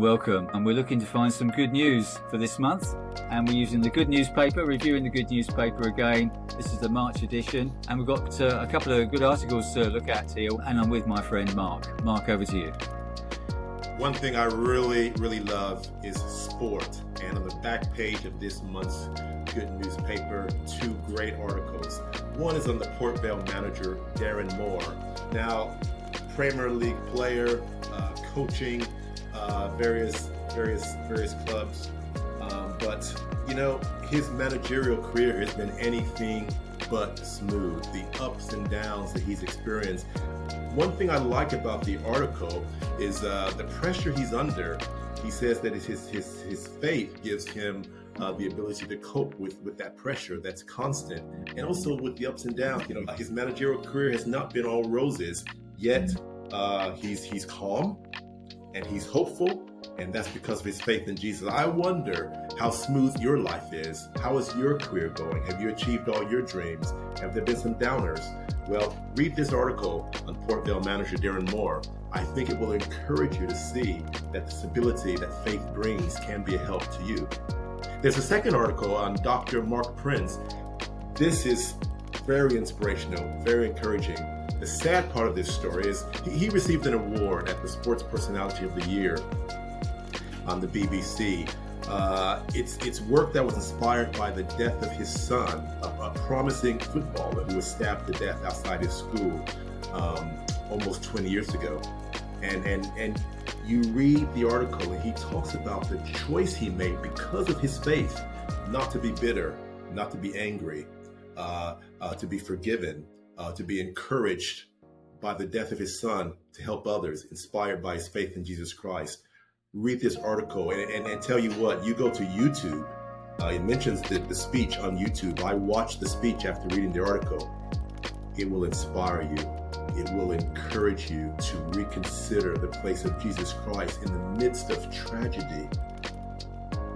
welcome. And we're looking to find some good news for this month. And we're using the Good Newspaper, reviewing the Good Newspaper again. This is the March edition. And we've got a couple of good articles to look at here. And I'm with my friend Mark. Mark, over to you. One thing I really love is sport. And on the back page of this month's Good Newspaper, two great articles. One is on the Port Vale manager, Darren Moore. Now, Premier League player, coaching various clubs, but you know, his managerial career has been anything but smooth. The ups and downs that he's experienced. One thing I like about the article is the pressure he's under. He says that his faith gives him the ability to cope with that pressure that's constant, and also with the ups and downs. You know, his managerial career has not been all roses, yet he's calm and he's hopeful, and that's because of his faith in Jesus. I wonder how smooth your life is. How is your career going? Have you achieved all your dreams? Have there been some downers? Well, read this article on Port Vale manager Darren Moore. I think it will encourage you to see that the stability that faith brings can be a help to you. There's a second article on Dr. Mark Prince. This is very inspirational, very encouraging. The sad part of this story is he received an award at the Sports Personality of the Year on the BBC. It's work that was inspired by the death of his son, a promising footballer who was stabbed to death outside his school almost 20 years ago. And you read the article and he talks about the choice he made because of his faith, not to be bitter, not to be angry, to be forgiven, to be encouraged by the death of his son, to help others, inspired by his faith in Jesus Christ. Read this article and tell you what, you go to YouTube, it mentions the speech on YouTube. I watched the speech after reading the article. It will inspire you. It will encourage you to reconsider the place of Jesus Christ in the midst of tragedy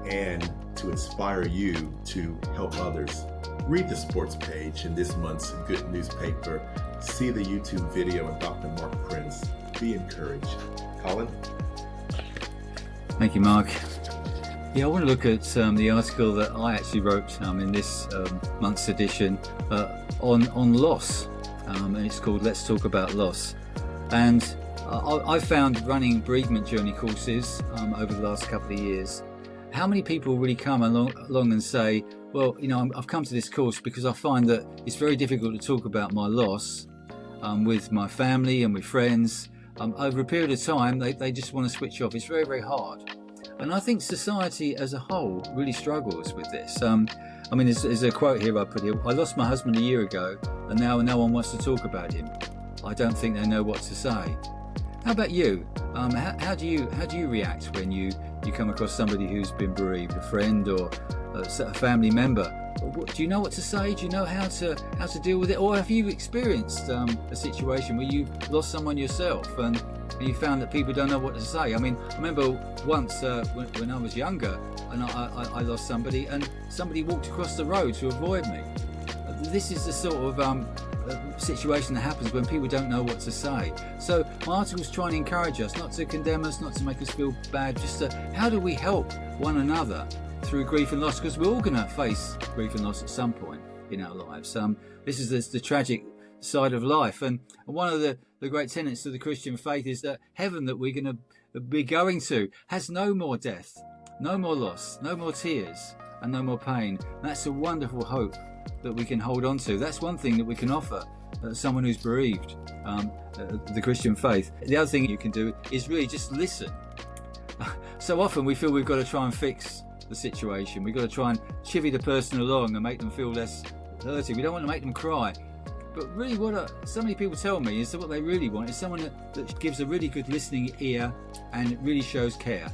and to inspire you to help others. Read the sports page in this month's Good Newspaper. See the YouTube video of Dr. Mark Prince. Be encouraged. Colin? Thank you, Mark. Yeah, I want to look at the article that I actually wrote in this month's edition on loss. And it's called Let's Talk About Loss. And I found running bereavement journey courses over the last couple of years, how many people really come along and say, well, you know, I've come to this course because I find that it's very difficult to talk about my loss with my family and with friends. Over a period of time, they just want to switch off. It's very, very hard. And I think society as a whole really struggles with this. I mean, there's a quote here I put here. I lost my husband a year ago, and now no one wants to talk about him. I don't think they know what to say. How about you? How do you react when you come across somebody who's been bereaved, a friend or a family member? Do you know what to say? Do you know how to deal with it? Or have you experienced a situation where you've lost someone yourself and you found that people don't know what to say? I mean, I remember once when I was younger and I lost somebody and somebody walked across the road to avoid me. This is the sort of situation that happens when people don't know what to say. So my articles try and encourage us, not to condemn us, not to make us feel bad, just how do we help one another through grief and loss, because we're all going to face grief and loss at some point in our lives. This is the tragic side of life, and one of the great tenets of the Christian faith is that heaven that we're going to be going to has no more death, no more loss, no more tears, and no more pain. And that's a wonderful hope that we can hold on to. That's one thing that we can offer someone who's bereaved, the Christian faith. The other thing you can do is really just listen. So often we feel we've got to try and fix the situation. We've got to try and chivvy the person along and make them feel less hurting. We don't want to make them cry. But really so many people tell me is that what they really want is someone that gives a really good listening ear and really shows care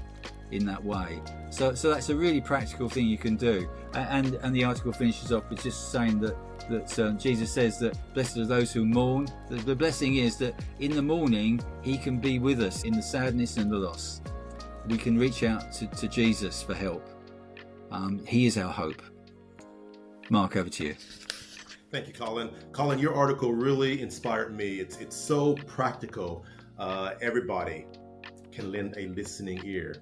in that way. So that's a really practical thing you can do. And the article finishes off with just saying that Jesus says that blessed are those who mourn. The blessing is that in the mourning, he can be with us in the sadness and the loss. We can reach out to Jesus for help. He is our hope. Mark, over to you. Thank you, Colin. Colin, your article really inspired me. It's so practical. Everybody can lend a listening ear.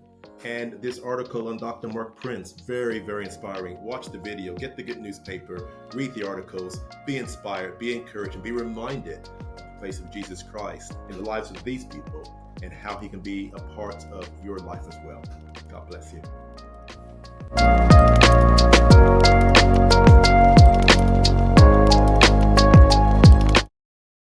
And this article on Dr. Mark Prince, very, very inspiring. Watch the video, get the good newspaper, read the articles, be inspired, be encouraged, and be reminded of the place of Jesus Christ in the lives of these people and how he can be a part of your life as well. God bless you.